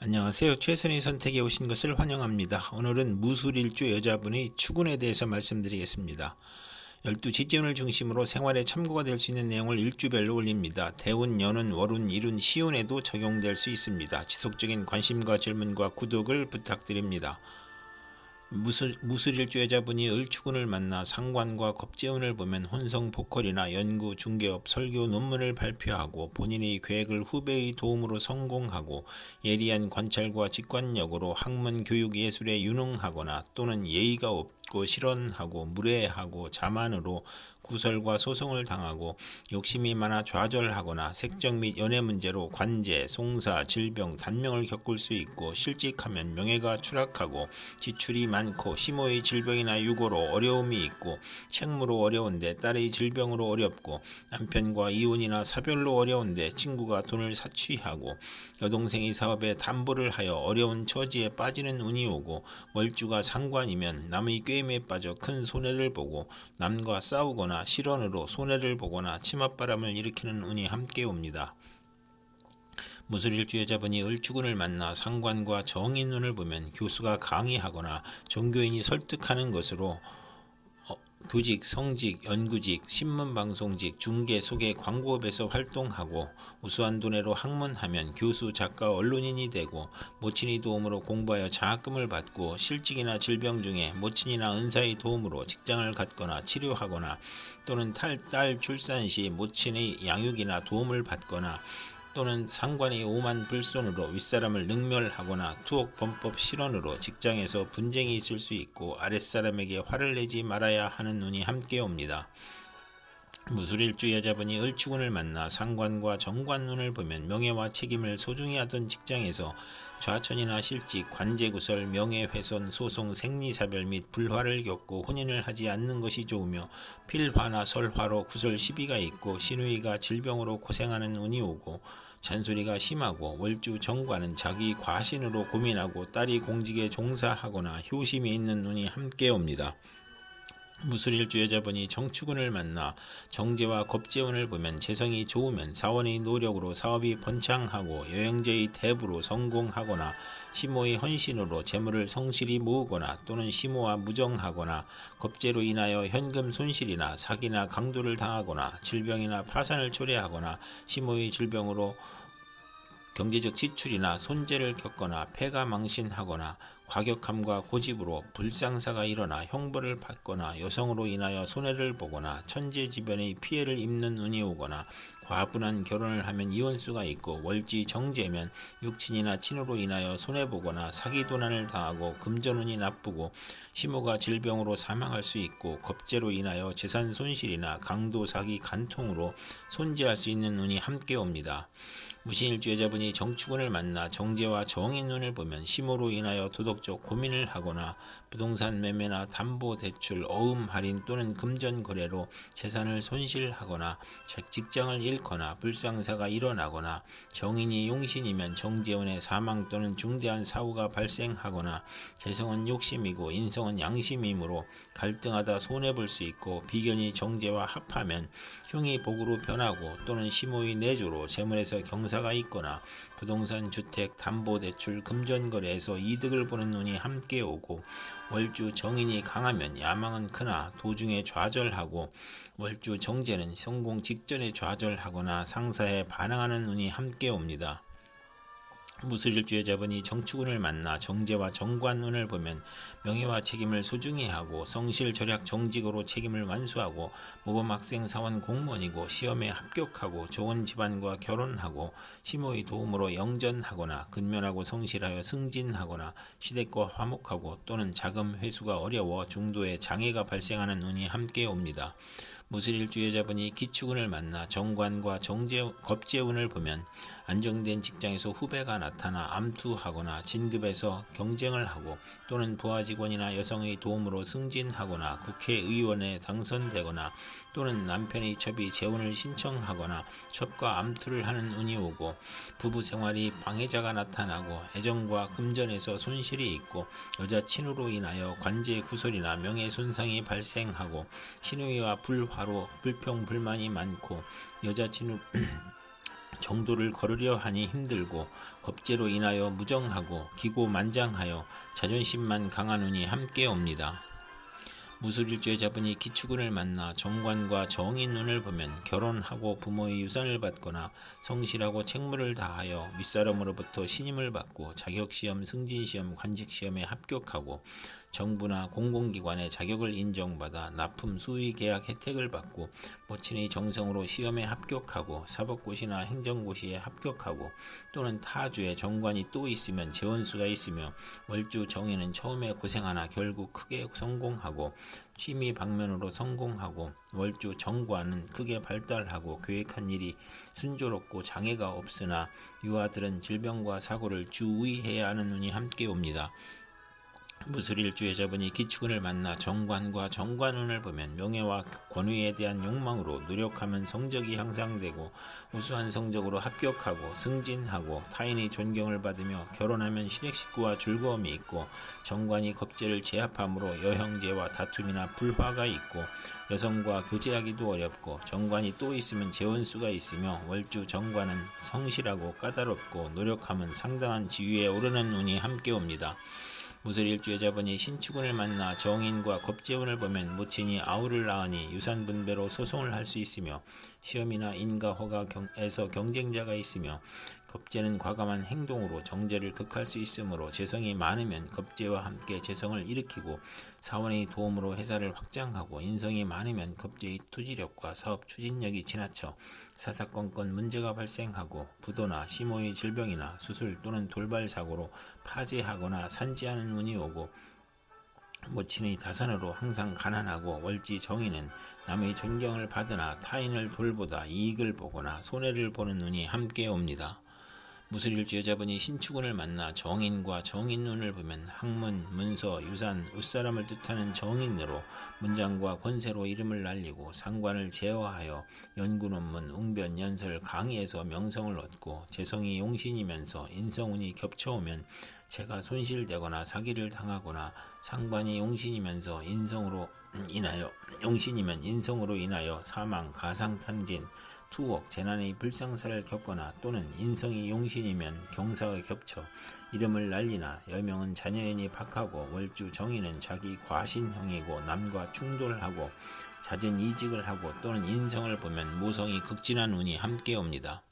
안녕하세요. 최선의 선택에 오신 것을 환영합니다. 오늘은 무술일주 여자분의 추군에 대해서 말씀드리겠습니다. 12지지운을 중심으로 생활에 참고가 될 수 있는 내용을 일주별로 올립니다. 대운, 연운, 월운, 일운, 시운에도 적용될 수 있습니다. 지속적인 관심과 질문과 구독을 부탁드립니다. 무술일주 여자분이 을추군을 만나 상관과 겁재운을 보면 혼성보컬이나 연구, 중개업, 설교, 논문을 발표하고 본인의 계획을 후배의 도움으로 성공하고 예리한 관찰과 직관력으로 학문, 교육, 예술에 유능하거나 또는 예의가 없고 실언하고 무례하고 자만으로 구설과 소송을 당하고 욕심이 많아 좌절하거나 색적 및 연애 문제로 관제, 송사, 질병, 단명을 겪을 수 있고 실직하면 명예가 추락하고 지출이 많고 시모의 질병이나 유고로 어려움이 있고 책무로 어려운데 딸의 질병으로 어렵고 남편과 이혼이나 사별로 어려운데 친구가 돈을 사취하고 여동생이 사업에 담보를 하여 어려운 처지에 빠지는 운이 오고 월주가 상관이면 남의 꾀임에 빠져 큰 손해를 보고 남과 싸우거나 실언으로 손해를 보거나 치맛바람을 일으키는 운이 함께 옵니다. 무술일주 여자분이 을주군을 만나 상관과 정인운을 보면 교수가 강의하거나 종교인이 설득하는 것으로 교직, 성직, 연구직, 신문방송직, 중개, 소개, 광고업에서 활동하고 우수한 두뇌로 학문하면 교수, 작가, 언론인이 되고 모친의 도움으로 공부하여 장학금을 받고 실직이나 질병 중에 모친이나 은사의 도움으로 직장을 갖거나 치료하거나 또는 딸 출산 시 모친의 양육이나 도움을 받거나 또는 상관이 오만 불손으로 윗사람을 능멸하거나 투옥 범법 실언으로 직장에서 분쟁이 있을 수 있고 아랫사람에게 화를 내지 말아야 하는 눈이 함께 옵니다. 무술일주 여자분이 을추군을 만나 상관과 정관운을 보면 명예와 책임을 소중히 하던 직장에서 좌천이나 실직, 관제구설, 명예훼손, 소송, 생리사별 및 불화를 겪고 혼인을 하지 않는 것이 좋으며 필화나 설화로 구설 시비가 있고 시누이가 질병으로 고생하는 운이 오고 잔소리가 심하고 월주 정관은 자기 과신으로 고민하고 딸이 공직에 종사하거나 효심이 있는 운이 함께 옵니다. 무술일주 여자분이 정축운을 만나 정제와 겁재운을 보면 재성이 좋으면 사원의 노력으로 사업이 번창하고 여행제의 대부로 성공하거나 시모의 헌신으로 재물을 성실히 모으거나 또는 시모와 무정하거나 겁재로 인하여 현금 손실이나 사기나 강도를 당하거나 질병이나 파산을 초래하거나 시모의 질병으로 경제적 지출이나 손재를 겪거나 폐가 망신하거나 과격함과 고집으로 불상사가 일어나 형벌을 받거나 여성으로 인하여 손해를 보거나 천재지변의 피해를 입는 운이 오거나 과분한 결혼을 하면 이혼수가 있고 월지 정제면 육친이나 친으로 인하여 손해보거나 사기도난을 당하고 금전운이 나쁘고 시모가 질병으로 사망할 수 있고 겁재로 인하여 재산 손실이나 강도 사기 간통으로 손재할 수 있는 운이 함께 옵니다. 무신일주 여자분이 정축운을 만나 정제와 정인운을 보면 시모로 인하여 도덕적 고민을 하거나 부동산 매매나 담보대출, 어음 할인 또는 금전 거래로 재산을 손실하거나 직장을 잃거나 불상사가 일어나거나 정인이 용신이면 정재운의 사망 또는 중대한 사고가 발생하거나 재성은 욕심이고 인성은 양심이므로 갈등하다 손해볼 수 있고 비견이 정제와 합하면 흉이 복으로 변하고 또는 시모의 내조로 재물에서 경사가 있거나 부동산, 주택, 담보대출, 금전거래에서 이득을 보는 눈이 함께 오고 월주 정인이 강하면 야망은 크나 도중에 좌절하고 월주 정제는 성공 직전에 좌절하거나 상사에 반항하는 운이 함께 옵니다. 무술일주 여자분이 정축운을 만나 정제와 정관운을 보면 명예와 책임을 소중히 하고 성실 절약 정직으로 책임을 완수하고 모범학생 사원 공무원이고 시험에 합격하고 좋은 집안과 결혼하고 시모의 도움으로 영전하거나 근면하고 성실하여 승진하거나 시댁과 화목하고 또는 자금 회수가 어려워 중도에 장애가 발생하는 운이 함께 옵니다. 무술일주 여자분이 기축운을 만나 정관과 겁재운을 보면 안정된 직장에서 후배가 나타나 암투하거나 진급에서 경쟁을 하고 또는 부하 직원이나 여성의 도움으로 승진하거나 국회의원에 당선되거나 또는 남편의 첩이 재혼을 신청하거나 첩과 암투를 하는 운이 오고 부부 생활이 방해자가 나타나고 애정과 금전에서 손실이 있고 여자친으로 인하여 관제 구설이나 명예 손상이 발생하고 시누이와 불화로 불평 불만이 많고 여자친으로 정도를 거르려 하니 힘들고 겁제로 인하여 무정하고 기고만장하여 자존심만 강한 운이 함께 옵니다. 무술일주의 자분이 기축운을 만나 정관과 정인운을 보면 결혼하고 부모의 유산을 받거나 성실하고 책무를 다하여 윗사람으로부터 신임을 받고 자격시험, 승진시험, 관직시험에 합격하고 정부나 공공기관의 자격을 인정받아 납품 수의 계약 혜택을 받고 모친의 정성으로 시험에 합격하고 사법고시나 행정고시에 합격하고 또는 타주에 정관이 또 있으면 재원수가 있으며 월주 정인은 처음에 고생하나 결국 크게 성공하고 취미 방면으로 성공하고 월주 정관은 크게 발달하고 계획한 일이 순조롭고 장애가 없으나 유아들은 질병과 사고를 주의해야 하는 운이 함께 옵니다. 무술일주의 자분이 기축운을 만나 정관과 정관운을 보면 명예와 권위에 대한 욕망으로 노력하면 성적이 향상되고 우수한 성적으로 합격하고 승진하고 타인의 존경을 받으며 결혼하면 시댁식구와 즐거움이 있고 정관이 겁제를 제압함으로 여형제와 다툼이나 불화가 있고 여성과 교제하기도 어렵고 정관이 또 있으면 재원수가 있으며 월주 정관은 성실하고 까다롭고 노력하면 상당한 지위에 오르는 운이 함께 옵니다. 무술일주의 자분이 신축운을 만나 정인과 겁재운을 보면 모친이 아우를 낳으니 유산분배로 소송을 할 수 있으며 시험이나 인가 허가에서 경쟁자가 있으며 겁재는 과감한 행동으로 정제를 극할 수 있으므로 재성이 많으면 겁재와 함께 재성을 일으키고 사원의 도움으로 회사를 확장하고 인성이 많으면 겁재의 투지력과 사업 추진력이 지나쳐 사사건건 문제가 발생하고 부도나 심호의 질병이나 수술 또는 돌발 사고로 파재하거나 산지하는 운이 오고 모친의 다산으로 항상 가난하고 월지 정인은 남의 존경을 받으나 타인을 돌보다 이익을 보거나 손해를 보는 운이 함께 옵니다. 무술일주의 자분이 신축운을 만나 정인과 정인운을 보면 학문, 문서, 유산, 윗사람을 뜻하는 정인으로 문장과 권세로 이름을 날리고 상관을 제어하여 연구논문, 웅변, 연설, 강의에서 명성을 얻고 재성이 용신이면서 인성운이 겹쳐오면 재가 손실되거나 사기를 당하거나 상관이 용신이면서 인성으로 인하여 사망, 가상탄진, 투옥, 재난의 불상사를 겪거나 또는 인성이 용신이면 경사가 겹쳐 이름을 날리나 여명은 자녀인이 박하고 월주 정인은 자기 과신형이고 남과 충돌하고 잦은 이직을 하고 또는 인성을 보면 모성이 극진한 운이 함께 옵니다.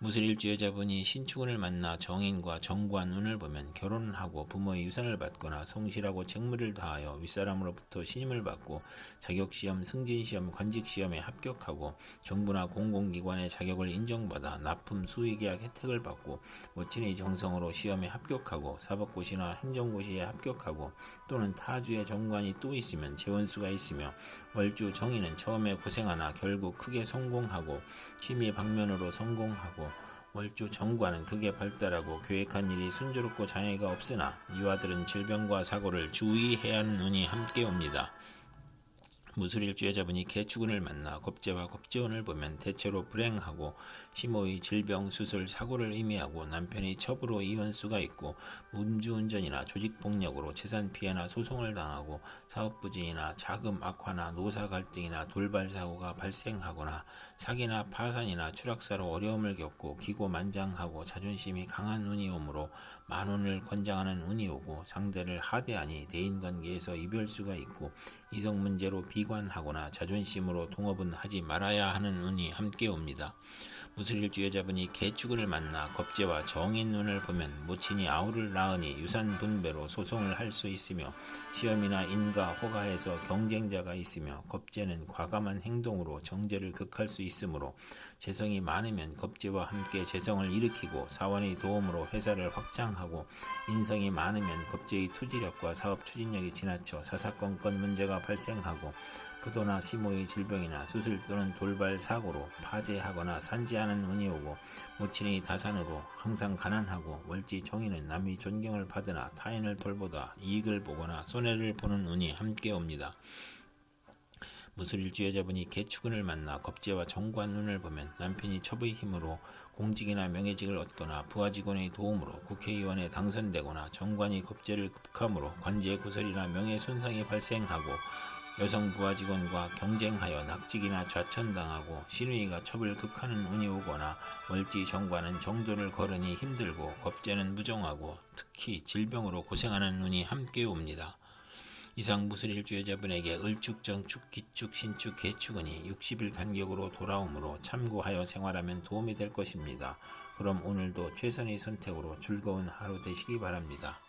무술일주의 자분이 신축운을 만나 정인과 정관운을 보면 결혼을 하고 부모의 유산을 받거나 성실하고 책무를 다하여 윗사람으로부터 신임을 받고 자격시험, 승진시험, 관직시험에 합격하고 정부나 공공기관의 자격을 인정받아 납품 수의계약 혜택을 받고 모친의 정성으로 시험에 합격하고 사법고시나 행정고시에 합격하고 또는 타주의 정관이 또 있으면 재원수가 있으며 월주 정인은 처음에 고생하나 결국 크게 성공하고 취미 방면으로 성공하고 월주 정관은 크게 발달하고 계획한 일이 순조롭고 장애가 없으나 유아들은 질병과 사고를 주의해야 하는 운이 함께 옵니다. 무술일주의 자분이 개축운을 만나 겁재와 겁재운을 보면 대체로 불행하고 심호의 질병, 수술, 사고를 의미하고 남편의 첩으로 이혼수가 있고 음주운전이나 조직폭력으로 재산피해나 소송을 당하고 사업부진이나 자금 악화나 노사 갈등이나 돌발 사고가 발생하거나 사기나 파산이나 추락사로 어려움을 겪고 기고만장하고 자존심이 강한 운이 오므로 만운을 권장하는 운이 오고 상대를 하대하니 대인관계에서 이별수가 있고 이성문제로 비관하거나 자존심으로 동업은 하지 말아야 하는 운이 함께 옵니다. 무술일주의 자분이 개축운을 만나 겁재와 정인운을 보면 모친이 아우를 낳으니 유산분배로 소송을 할 수 있으며 시험이나 인가 허가에서 경쟁자가 있으며 겁재는 과감한 행동으로 정제를 극할 수 있으므로 재성이 많으면 겁재와 함께 재성을 일으키고 사원의 도움으로 회사를 확장하고 인성이 많으면 겁재의 투지력과 사업 추진력이 지나쳐 사사건건 문제가 발생하고 부도나 심호의 질병이나 수술 또는 돌발 사고로 파재하거나 산지하는 운이 오고 모친의 다산으로 항상 가난하고 월지 정인은 남의 존경을 받으나 타인을 돌보다 이익을 보거나 손해를 보는 운이 함께 옵니다. 무술일주의 자분이 개축운을 만나 겁재와 정관운을 보면 남편이 첩의 힘으로 공직이나 명예직을 얻거나 부하직원의 도움으로 국회의원에 당선되거나 정관이 겁재를 극함으로 관제 구설이나 명예손상이 발생하고 여성 부하 직원과 경쟁하여 낙직이나 좌천당하고 시누이가 첩을 극하는 운이 오거나 월지 정관은 정도를 걸으니 힘들고 겁재는 무정하고 특히 질병으로 고생하는 운이 함께 옵니다. 이상 무술일주 여자분에게 을축, 정축, 기축, 신축, 개축은이 60일 간격으로 돌아오므로 참고하여 생활하면 도움이 될 것입니다. 그럼 오늘도 최선의 선택으로 즐거운 하루 되시기 바랍니다.